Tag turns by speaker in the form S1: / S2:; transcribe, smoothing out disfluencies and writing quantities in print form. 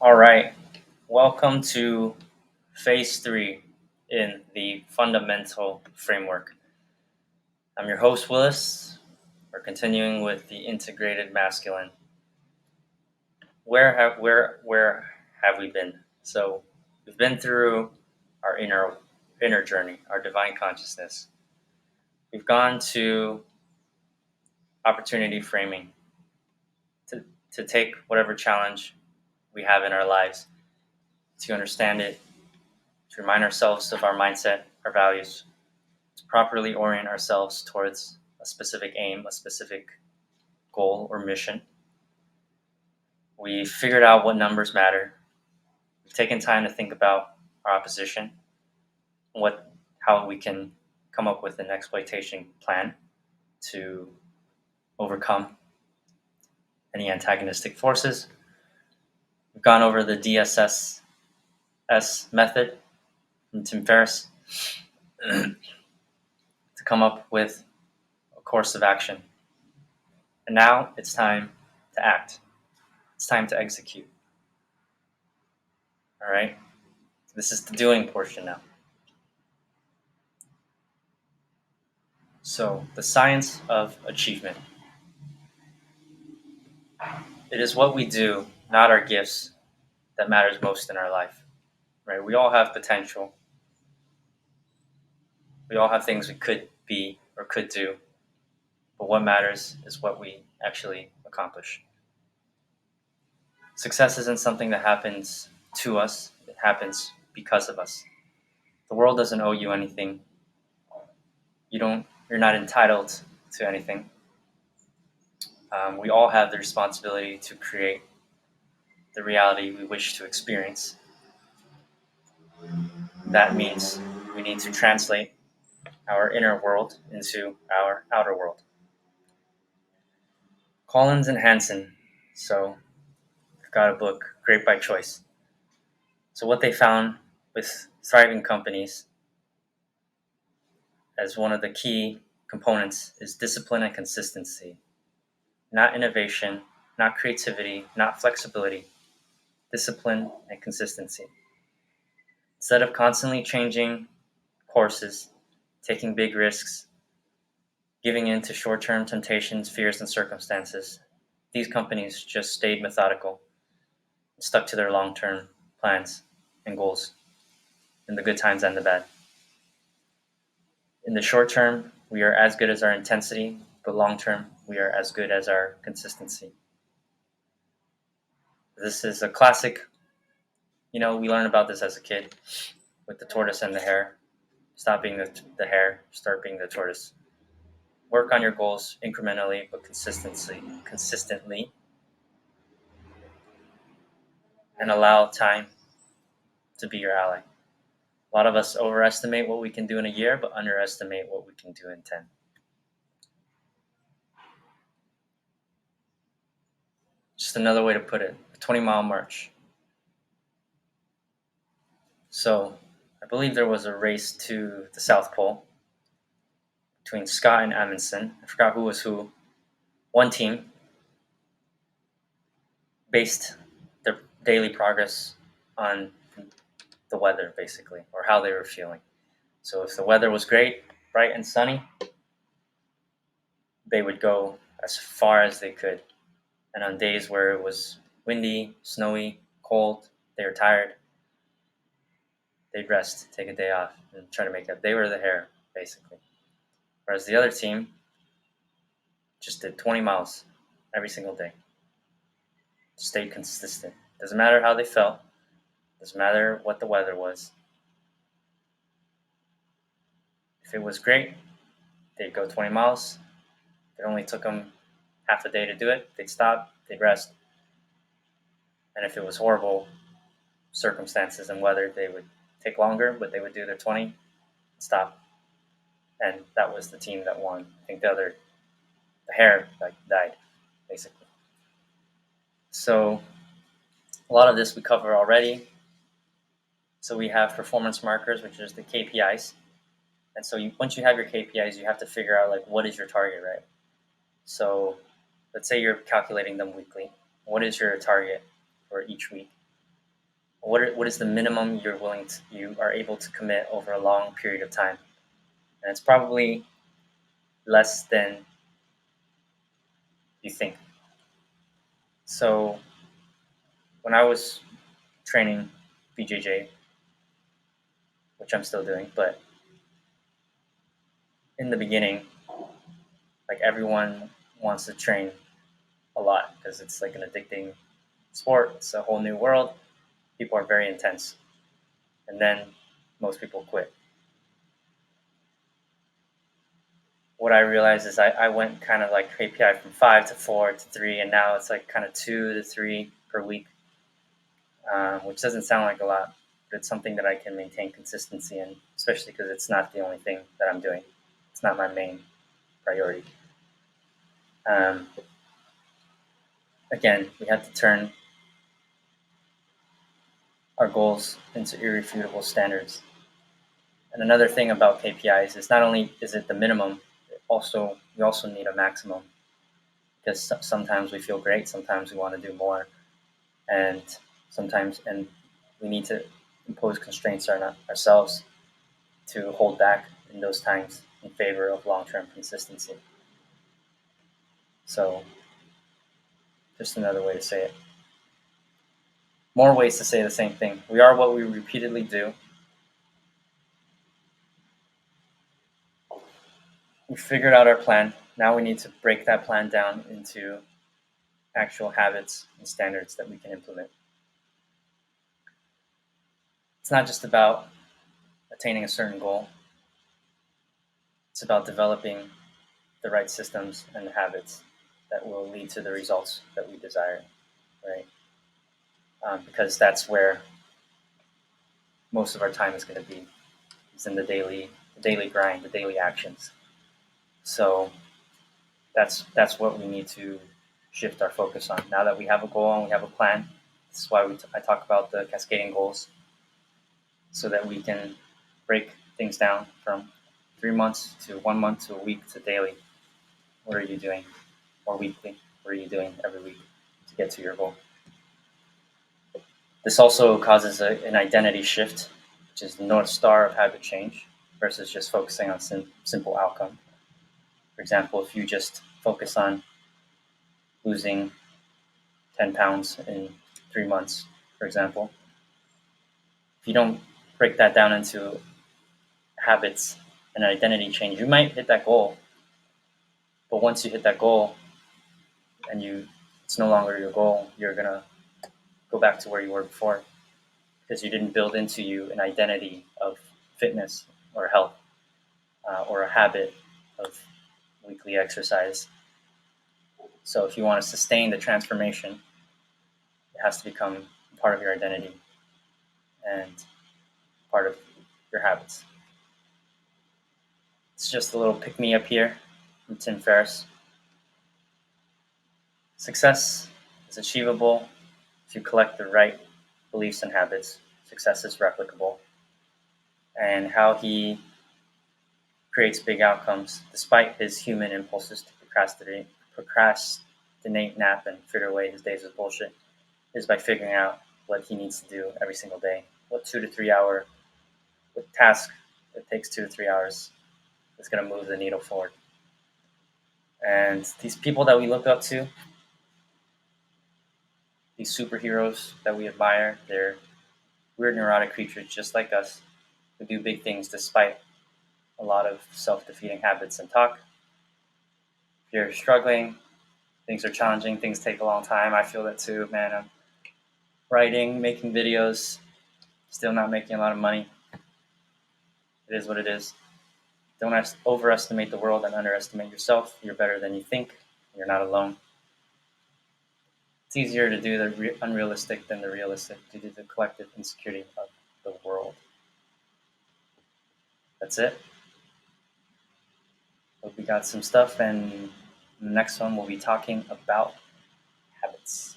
S1: All right. Welcome to phase 3 in the fundamental framework. I'm your host, Willis. We're continuing with the integrated masculine. Where have we been? So we've been through our inner journey, our divine consciousness. We've gone to opportunity framing to take whatever challenge we have in our lives, to understand it, to remind ourselves of our mindset, our values, to properly orient ourselves towards a specific aim, a specific goal or mission. We figured out what numbers matter. We've taken time to think about our opposition, how we can come up with an exploitation plan to overcome any antagonistic forces. We've gone over the DSS method from Tim Ferriss to come up with a course of action. And now it's time to act. It's time to execute. All right? This is the doing portion now. So, the science of achievement. It is what we do, not our gifts, that matters most in our life. Right? We all have potential. We all have things we could be or could do. But what matters is what we actually accomplish. Success isn't something that happens to us, it happens because of us. The world doesn't owe you anything. You're not entitled to anything. We all have the responsibility to create the reality we wish to experience. That means we need to translate our inner world into our outer world. Collins and Hansen, so I've got a book, Great by Choice. So what they found with thriving companies as one of the key components is discipline and consistency. Not innovation, not creativity, not flexibility, discipline and consistency. Instead of constantly changing courses, taking big risks, giving in to short-term temptations, fears, and circumstances, these companies just stayed methodical, stuck to their long-term plans and goals, in the good times and the bad. In the short term, we are as good as our intensity, but long term, we are as good as our consistency. This is a classic, we learn about this as a kid with the tortoise and the hare. Stop being the hare, start being the tortoise. Work on your goals incrementally, but consistently, and allow time to be your ally. A lot of us overestimate what we can do in a year, but underestimate what we can do in 10. Just another way to put it, a 20-mile march. So I believe there was a race to the South Pole between Scott and Amundsen. I forgot who was who. One team based their daily progress on the weather, basically, or how they were feeling. So if the weather was great, bright and sunny, they would go as far as they could. And on days where it was windy, snowy, cold, they were tired, they'd rest, take a day off, and try to make up. They were the hare, basically. Whereas the other team just did 20 miles every single day. Stayed consistent. Doesn't matter how they felt. Doesn't matter what the weather was. If it was great, they'd go 20 miles. It only took them half a day to do it. They'd stop, they'd rest. And if it was horrible circumstances and weather, they would take longer, but they would do their 20, stop. And that was the team that won. I think the hare died, basically. So a lot of this we cover already. So we have performance markers, which is the KPIs. And so once you have your KPIs, you have to figure out what is your target, right? So let's say you're calculating them weekly. What is your target for each week? What is the minimum you are able to commit over a long period of time? And it's probably less than you think. So when I was training BJJ, which I'm still doing, but in the beginning, like everyone wants to train a lot because it's like an addicting sport. It's a whole new world. People are very intense, and then most people quit. What I realized is I went kind of like KPI from 5 to 4 to 3, and now it's like kind of 2 to 3 per week, which doesn't sound like a lot, but it's something that I can maintain consistency in, especially because it's not the only thing that I'm doing. It's not my main priority. Um, Again, we have to turn our goals into irrefutable standards. And another thing about KPIs is not only is it the minimum, we also need a maximum, because sometimes we feel great, sometimes we want to do more, and and we need to impose constraints on ourselves to hold back in those times in favor of long-term consistency. So, just another way to say it. More ways to say the same thing. We are what we repeatedly do. We figured out our plan. Now we need to break that plan down into actual habits and standards that we can implement. It's not just about attaining a certain goal, it's about developing the right systems and habits that will lead to the results that we desire, right? Because that's where most of our time is going to be, is in the daily grind, the daily actions. So that's what we need to shift our focus on. Now that we have a goal and we have a plan, this is why I talk about the cascading goals, so that we can break things down from 3 months to 1 month to a week to daily. What are you doing? Or weekly? What are you doing every week to get to your goal? This also causes an identity shift, which is the North Star of habit change, versus just focusing on simple outcome. For example, if you just focus on losing 10 pounds in 3 months, for example, if you don't break that down into habits and an identity change, you might hit that goal. But once you hit that goal and it's no longer your goal, you're going to go back to where you were before, because you didn't build into you an identity of fitness or health, or a habit of weekly exercise. So if you want to sustain the transformation, it has to become part of your identity and part of your habits. It's just a little pick me up here from Tim Ferriss. Success is achievable if you collect the right beliefs and habits. Success is replicable. And how he creates big outcomes despite his human impulses to procrastinate, nap, and fritter away his days with bullshit is by figuring out what he needs to do every single day. What task that takes 2 to 3 hours is going to move the needle forward. And these people that we look up to, these superheroes that we admire, they're weird, neurotic creatures just like us who do big things despite a lot of self-defeating habits and talk. If you're struggling, things are challenging, things take a long time. I feel that too, man. I'm writing, making videos, still not making a lot of money. It is what it is. Don't overestimate the world and underestimate yourself. You're better than you think. You're not alone. It's easier to do the unrealistic than the realistic due to the collective insecurity of the world. That's it. Hope we got some stuff, and the next one we'll be talking about habits.